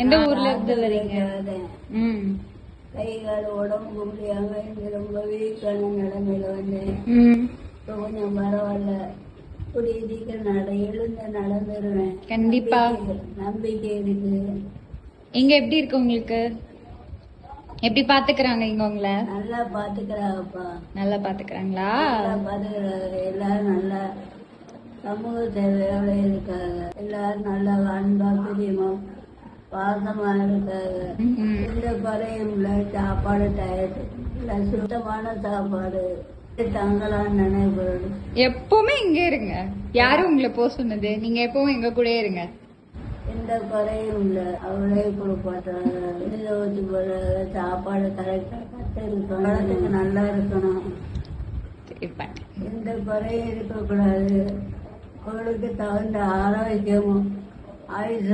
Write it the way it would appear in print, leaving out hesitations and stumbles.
எந்த ஊர்ல இருந்து வரீங்க? கை கால் உடம்பு முடியாம ரொம்ப வீக்கான நிலைமையில வந்தேன். இப்போ கொஞ்சம் பரவாயில்ல. குடியிருக்க நடந்துருவேன். கண்டிப்பா நம்பிக்கை இருக்கு. இங்க எப்படி இருக்கு உங்களுக்கு? எப்படி பாத்துக்கிறாங்க இங்க உங்களை? நல்லா பாத்துக்கிறாங்கப்பா. நல்லா பாத்துக்கிறாங்களா? நல்லா பாத்துக்கிறாங்க. எல்லாரும் நல்லா சமூக சேவையோட இருக்காங்க. எல்லாரும் நல்லா அன்பா பிரியமா பாசமா இருக்காங்க. எந்த குறையும் இல்ல. சாப்பாடு டயட் இல்ல, சுத்தமான சாப்பாடு தங்கலான்னு நினைப்பது. எப்பவுமே இங்க இருங்க. யாரும் உங்களை போக சொன்னது? நீங்க எப்பவும் எங்க கூட இருங்க. எந்த குறையும் இல்ல. அவளே கொடுப்பாட்டாங்க. ஊற்றி போடுறாங்க. சாப்பாடு கரெக்டா கட்ட இருக்கணும். நல்லா இருக்கணும். எந்த குறையும் இருக்கக்கூடாது. அவளுக்கு தகுந்த ஆரோக்கியமும் ஆயுச